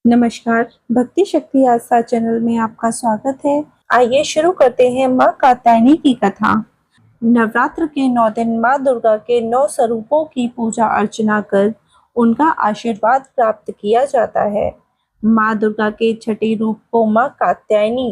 नमस्कार, भक्ति शक्ति आस्था चैनल में आपका स्वागत है। आइए शुरू करते हैं माँ कात्यायनी की कथा। नवरात्र के 9 दिन माँ दुर्गा के 9 स्वरूपों की पूजा अर्चना कर उनका आशीर्वाद प्राप्त किया जाता है। माँ दुर्गा के छठे रूप को माँ कात्यायनी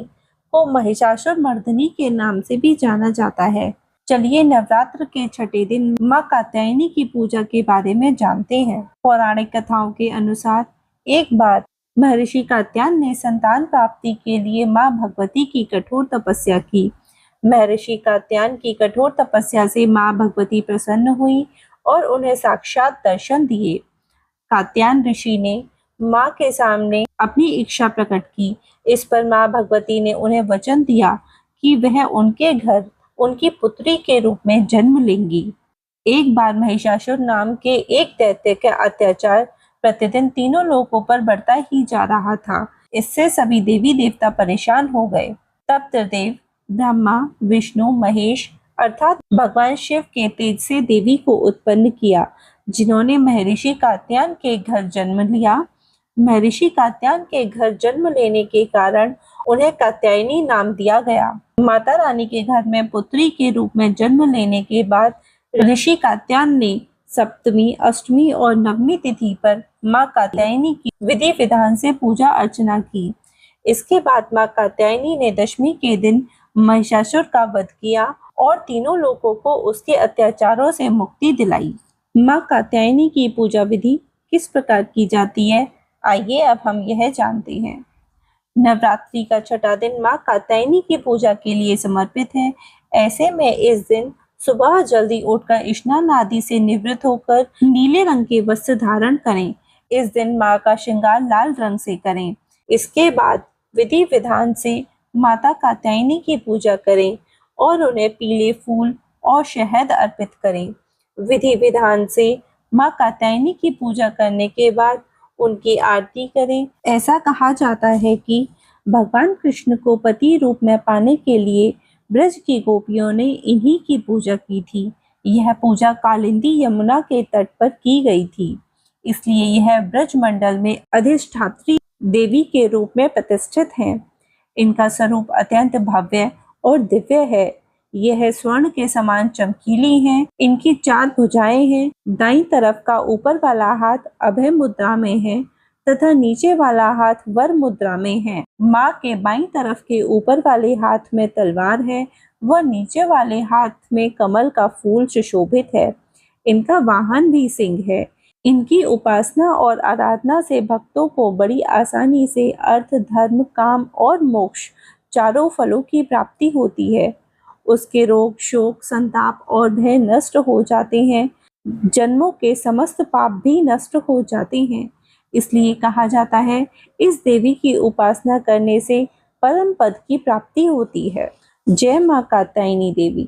को महिषासुर मर्दिनी के नाम से भी जाना जाता है। चलिए नवरात्र के छठे दिन माँ कात्यायनी की पूजा के बारे में जानते हैं। पौराणिक कथाओं के अनुसार एक बार महर्षि कात्यायन ने संतान प्राप्ति के लिए माँ भगवती की कठोर तपस्या की। महर्षि कात्यायन की कठोर तपस्या से माँ भगवती प्रसन्न हुई और उन्हें साक्षात दर्शन दिए। कात्यायन ऋषि ने माँ के सामने अपनी इच्छा प्रकट की। इस पर माँ भगवती ने उन्हें वचन दिया कि वह उनके घर उनकी पुत्री के रूप में जन्म लेंगी। एक बार महिषासुर नाम के एक दैत्य का अत्याचार प्रतिदिन तीनों लोगों पर बढ़ता ही जा रहा था। इससे सभी देवी देवता परेशान हो गए। तब त्रिदेव ब्रह्मा विष्णु महेश अर्थात भगवान शिव के तेज से देवी को उत्पन्न किया, जिन्होंने महर्षि कात्यायन के घर जन्म लिया। महर्षि कात्यायन के घर जन्म लेने के कारण उन्हें कात्यायनी नाम दिया गया। माता रानी के घर में पुत्री के रूप में जन्म लेने के बाद ऋषि कात्यायन ने सप्तमी, अष्टमी और नवमी तिथि पर माँ कात्यायनी की विधि विधान से पूजा अर्चना की। इसके बाद माँ कात्यायनी ने दशमी के दिन महिषासुर का वध किया और तीनों लोगों को उसके अत्याचारों से मुक्ति दिलाई। माँ कात्यायनी की पूजा विधि किस प्रकार की जाती है, आइए अब हम यह जानते हैं। नवरात्रि का छठा दिन माँ कात्यायनी की पूजा के लिए समर्पित है। ऐसे में इस दिन सुबह जल्दी उठकर स्नान आदि से निवृत्त होकर नीले रंग के वस्त्र धारण करें। इस दिन माँ का श्रृंगार लाल रंग से करें। इसके बाद विधि विधान से माता कात्यायनी की पूजा करें और उन्हें पीले फूल और शहद अर्पित करें। विधि विधान से माँ कात्यायनी की पूजा करने के बाद उनकी आरती करें। ऐसा कहा जाता है कि भगवान कृष्ण को पति रूप में पाने के लिए ब्रज की गोपियों ने इन्हीं की पूजा की थी। यह पूजा कालिंदी यमुना के तट पर की गई थी, इसलिए यह ब्रज मंडल में अधिष्ठात्री देवी के रूप में प्रतिष्ठित हैं। इनका स्वरूप अत्यंत भव्य और दिव्य है। यह स्वर्ण के समान चमकीली हैं। इनकी 4 भुजाएं हैं। दाईं तरफ का ऊपर वाला हाथ अभय मुद्रा में है तथा नीचे वाला हाथ वर मुद्रा में है। माँ के बाईं तरफ के ऊपर वाले हाथ में तलवार है व नीचे वाले हाथ में कमल का फूल सुशोभित है। इनका वाहन भी सिंह है। इनकी उपासना और आराधना से भक्तों को बड़ी आसानी से अर्थ, धर्म, काम और मोक्ष चारों फलों की प्राप्ति होती है। उसके रोग, शोक, संताप और भय नष्ट हो जाते हैं। जन्मों के समस्त पाप भी नष्ट हो जाते हैं। इसलिए कहा जाता है, इस देवी की उपासना करने से परम पद की प्राप्ति होती है। जय माँ कात्यायनी देवी।